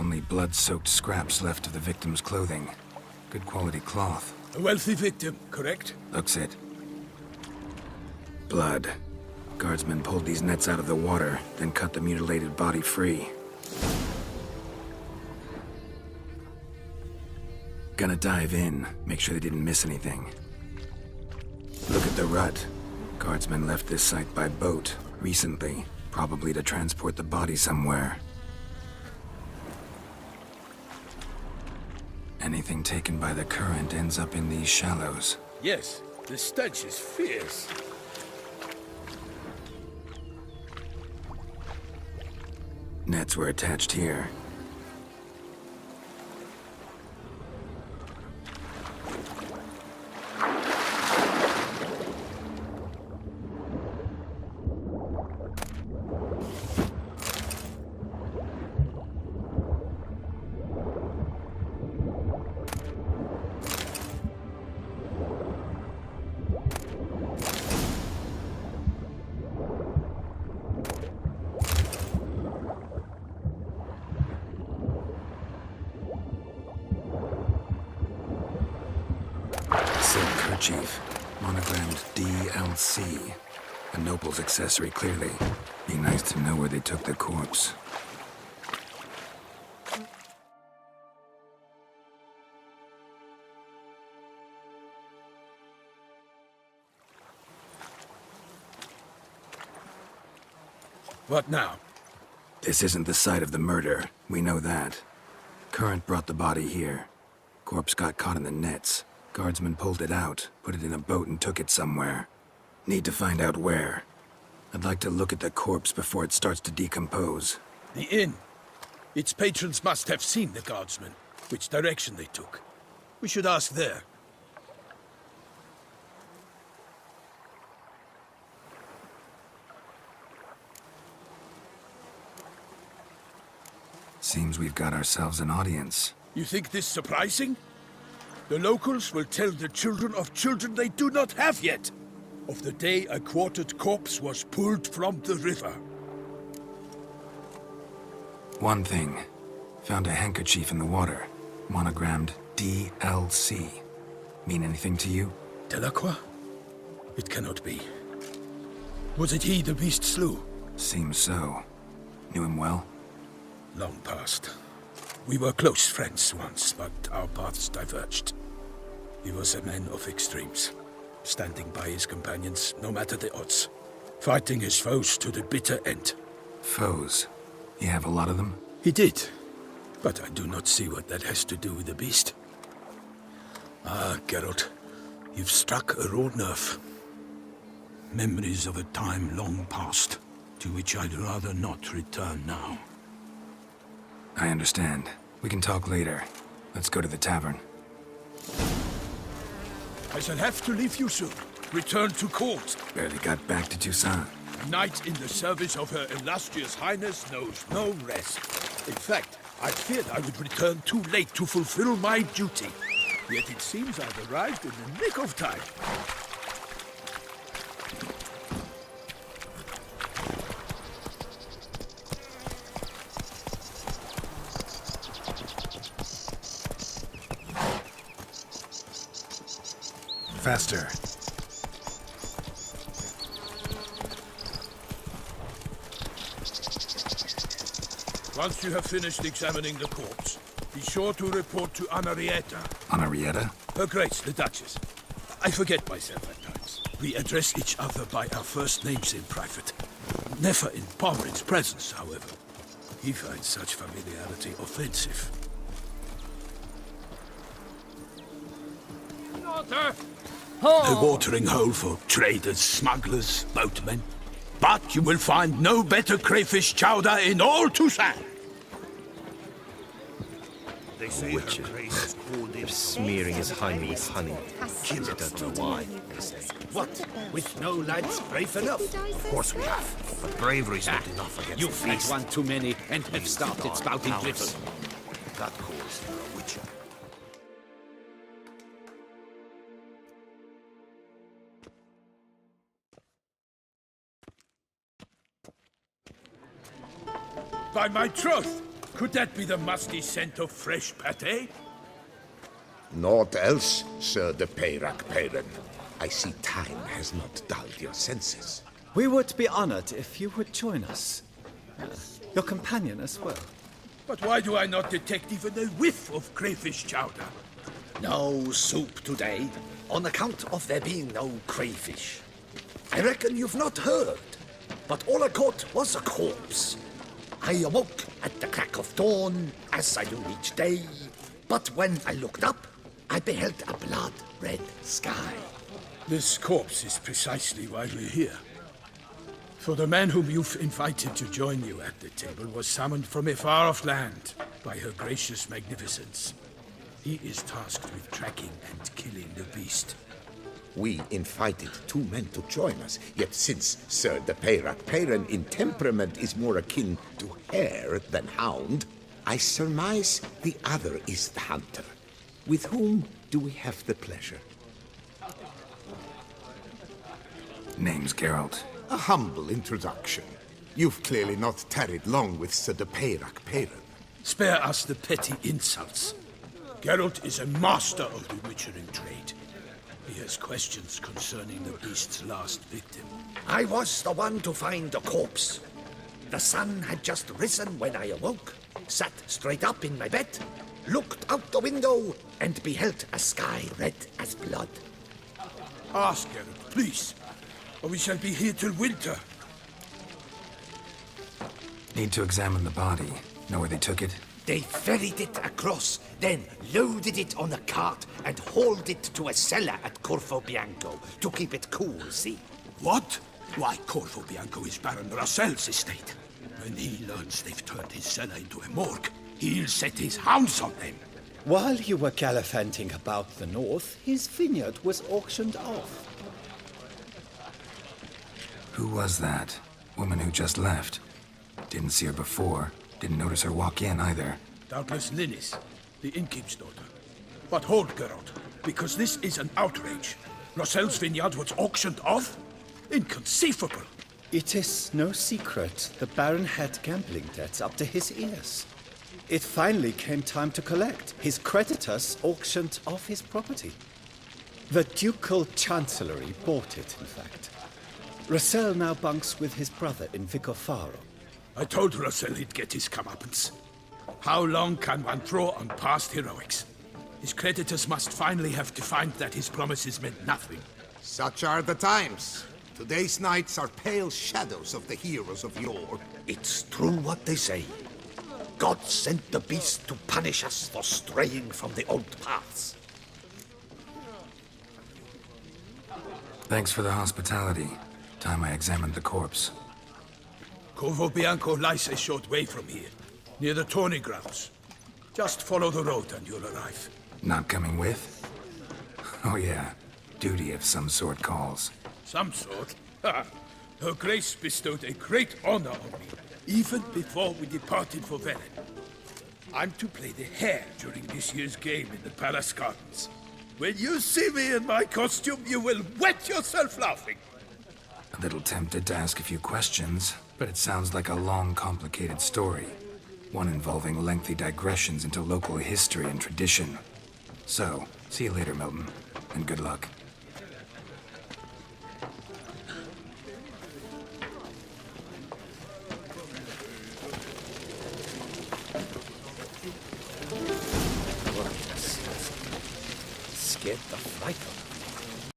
Only blood-soaked scraps left of the victim's clothing. Good quality cloth. A wealthy victim, correct? Looks it. Blood. Guardsmen pulled these nets out of the water, then cut the mutilated body free. Gonna dive in, make sure they didn't miss anything. Look at the rut. Guardsmen left this site by boat, recently, probably to transport the body somewhere. Anything taken by the current ends up in these shallows. Yes, the stench is fierce. Nets were attached here. Kerchief, monogrammed DLC. A noble's accessory, clearly. Be nice to know where they took the corpse. What now? This isn't the site of the murder. We know that. Current brought the body here. Corpse got caught in the nets. Guardsmen pulled it out, put it in a boat and took it somewhere. Need to find out where. I'd like to look at the corpse before it starts to decompose. The inn. Its patrons must have seen the guardsmen, which direction they took. We should ask there. Seems we've got ourselves an audience. You think this surprising? The locals will tell the children of children they do not have yet, of the day a quartered corpse was pulled from the river. One thing. Found a handkerchief in the water. Monogrammed DLC. Mean anything to you? Delacroix? It cannot be. Was it he the beast slew? Seems so. Knew him well? Long past. We were close friends once, but our paths diverged. He was a man of extremes, standing by his companions no matter the odds, fighting his foes to the bitter end. Foes? You have a lot of them? He did, but I do not see what that has to do with the beast. Ah, Geralt, you've struck a raw nerve. Memories of a time long past, to which I'd rather not return now. I understand. We can talk later. Let's go to the tavern. I shall have to leave you soon. Return to court. Barely got back to Toussaint. A knight in the service of Her Illustrious Highness knows no rest. In fact, I feared I would return too late to fulfill my duty. Yet it seems I've arrived in the nick of time. Faster. Once you have finished examining the corpse, be sure to report to Anarietta. Anarietta? Her Grace, the Duchess. I forget myself at times. We address each other by our first names in private. Never in Pomfret's presence, however. He finds such familiarity offensive. Water! A watering hole for traders, smugglers, boatmen. But you will find no better crayfish chowder in all Toussaint. They say witches. They're smearing his hymen with honey. She doesn't know why, they say. What? With no lads brave enough? Of course we have. But bravery's not enough against You've the had beast. one too many and have started spouting Cowards. drivel. That calls for a witcher. By my troth, Could that be the musty scent of fresh pate? Naught else, Sir de Peyrac-Peyran. I see time has not dulled your senses. We would be honored if you would join us. Your companion as well. But why do I not detect even a whiff of crayfish chowder? No soup today, on account of there being no crayfish. I reckon you've not heard, but all I caught was a corpse. I awoke at the crack of dawn, as I do each day, but when I looked up, I beheld a blood-red sky. This corpse is precisely why we're here. For the man whom you've invited to join you at the table was summoned from a far-off land by her gracious magnificence. He is tasked with tracking and killing the beast. We invited two men to join us, yet since Sir de Peyrac-Peyran in temperament is more akin to hare than hound, I surmise the other is the hunter. With whom do we have the pleasure? Name's Geralt. A humble introduction. You've clearly not tarried long with Sir de Peyrac-Peyran. Spare us the petty insults. Geralt is a master of the witchering trade. He has questions concerning the beast's last victim. I was the one to find the corpse. The sun had just risen when I awoke, sat straight up in my bed, looked out the window, and beheld a sky red as blood. Ask Geralt, please, or we shall be here till winter. Need to examine the body. Know where they took it? They ferried it across, then loaded it on a cart and hauled it to a cellar at Corvo Bianco to keep it cool, see? What? Why, Corvo Bianco is Baron Rossel's estate. When he learns they've turned his cellar into a morgue, he'll set his hounds on them. While you were gallivanting about the north, his vineyard was auctioned off. Who was that? Woman who just left. Didn't see her before. Didn't notice her walk in either. Doubtless Linnis, the innkeep's daughter. But hold, Geralt, because this is an outrage. Rossel's vineyard was auctioned off? Inconceivable! It is no secret the Baron had gambling debts up to his ears. It finally came time to collect. His creditors auctioned off his property. The Ducal Chancellery bought it, in fact. Rossel now bunks with his brother in Vicofaro. I told Rossel he'd get his comeuppance. How long can one throw on past heroics? His creditors must finally have defined that his promises meant nothing. Such are the times. Today's knights are pale shadows of the heroes of yore. It's true what they say. God sent the beast to punish us for straying from the old paths. Thanks for the hospitality. Time I examined the corpse. Corvo Bianco lies a short way from here, near the tourney grounds. Just follow the road and you'll arrive. Not coming with? Oh yeah, duty of some sort calls. Some sort? Ha! Her Grace bestowed a great honor on me, even before we departed for Velen. I'm to play the hare during this year's game in the palace gardens. When you see me in my costume, you will wet yourself laughing. A little tempted to ask a few questions, but it sounds like a long, complicated story. One involving lengthy digressions into local history and tradition. So, see you later, Milton, and good luck. Scared the fright of me.